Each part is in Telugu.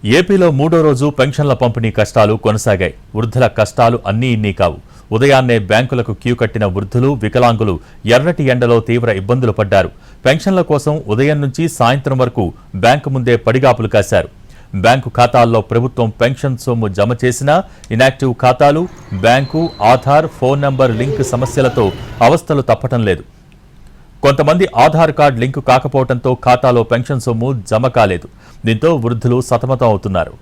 ఏపీలో మూడో రోజు పెన్షన్ల పంపిణీ కష్టాలు కొనసాగాయి. వృద్ధుల కష్టాలు అన్నీ ఇన్ని కావు. ఉదయాన్నే బ్యాంకులకు క్యూ కట్టిన వృద్ధులు, వికలాంగులు ఎర్రటి ఎండలో తీవ్ర ఇబ్బందులు పడ్డారు. పెన్షన్ల కోసం ఉదయం నుంచి సాయంత్రం వరకు బ్యాంకు ముందే పడిగాపులు కాశారు. బ్యాంకు ఖాతాల్లో ప్రభుత్వం పెన్షన్ సొమ్ము జమ చేసినా ఇనాక్టివ్ ఖాతాలు, bank, Aadhaar, phone number link సమస్యలతో అవస్థలు తప్పటం లేదు. కొంతమంది ఆధార్ కార్డు లింకు కాకపోవడంతో ఖాతాలో పెన్షన్ సొమ్ము జమ కాలేదు. దీంతో వృద్ధులు సతమతం అవుతున్నారు.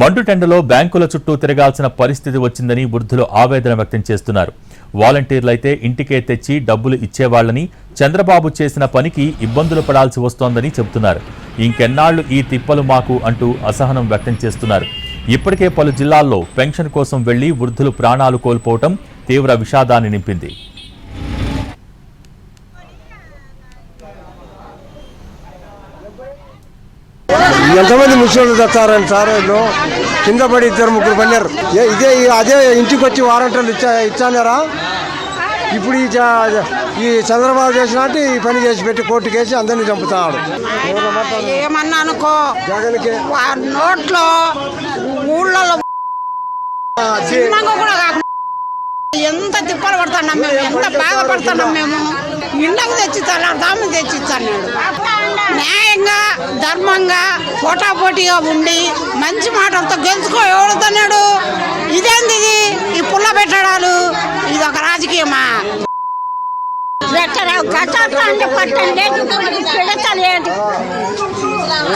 మండుటెండలో బ్యాంకుల చుట్టూ తిరగాల్సిన పరిస్థితి వచ్చిందని వృద్ధులు ఆవేదన వ్యక్తం చేస్తున్నారు. వాలంటీర్లైతే ఇంటికే తెచ్చి డబ్బులు ఇచ్చేవాళ్లని, చంద్రబాబు చేసిన పనికి ఇబ్బందులు పడాల్సి వస్తోందని చెబుతున్నారు. ఇంకెన్నాళ్లు ఈ తిప్పలు మాకు అంటూ అసహనం వ్యక్తం చేస్తున్నారు. ఇప్పటికే పలు జిల్లాల్లో పెన్షన్ కోసం వెళ్లి వృద్ధులు ప్రాణాలు కోల్పోవటం తీవ్ర విషాదాన్ని నింపింది. ఎంతమంది ముసలి తెస్తారని సార్ కింద పడి 2-3 పన్నారు. అదే ఇంటికి వచ్చి వారంటీలు ఇచ్చానారా? ఇప్పుడు ఈ చంద్రబాబు చేసినట్టు ఈ పని చేసి పెట్టి కోర్టుకేసి అందరినీ చంపుతాడు. ఏమన్నా అనుకో, నోట్లో ఊళ్ళలో కూడా కాకుండా ఎంత తిప్పలు పడుతున్నాం మేము, ఎంత బాధపడుతున్నాం మేము. ఇండకు తెచ్చిస్తాను, దాము తెచ్చిస్తాను. న్యాయంగా, ధర్మంగా, పోటాపోటీగా ఉండి మంచి మాటలతో గెలుచుకో ఎవడుతున్నాడు. ఇదేంది ఈ పుల్ల పెట్టడాలు? ఇది ఒక రాజకీయమా?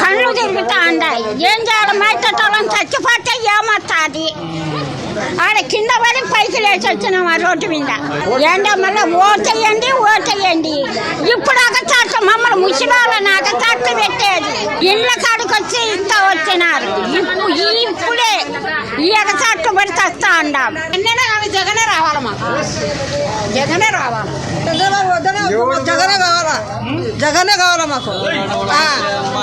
కళ్ళు తిరుగుతా ఉన్నాయి. ఏం చేయాలి? మైతోళ్ళని చచ్చిపోతే ఏమొస్తుంది? ఆడ కింద పడి పైకి లేచి వచ్చినాం ఆ రోడ్డు మీద. ఏంటో మళ్ళీ ఓటేయండి ఓటేయండి. ఇప్పుడు అగచాట్లు మమ్మల్ని ముసిలాలని అగచాట్లు పెట్టేది. ఇళ్ళ కాడికి వచ్చి ఇంత వచ్చినారు. ఇప్పుడే ఈ అగచాట్లు పెడితే వస్తా అన్నాం. జగనే రావాలి, మాకు జగనే రావాలి. జగనే కావాలా, జగనే కావాలా మాకు.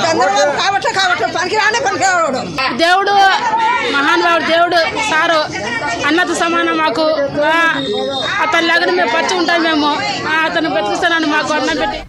చంద్రబాబు కాబట్టి పనికిరానే పనికిరాడు. దేవుడు మహానుభావుడు, దేవుడు సారు అన్నత సమానం మాకు. అతని లాగా మేము పచ్చి ఉంటాం. మేము అతను బతికిస్తానని మాకు అన్నం పెట్టి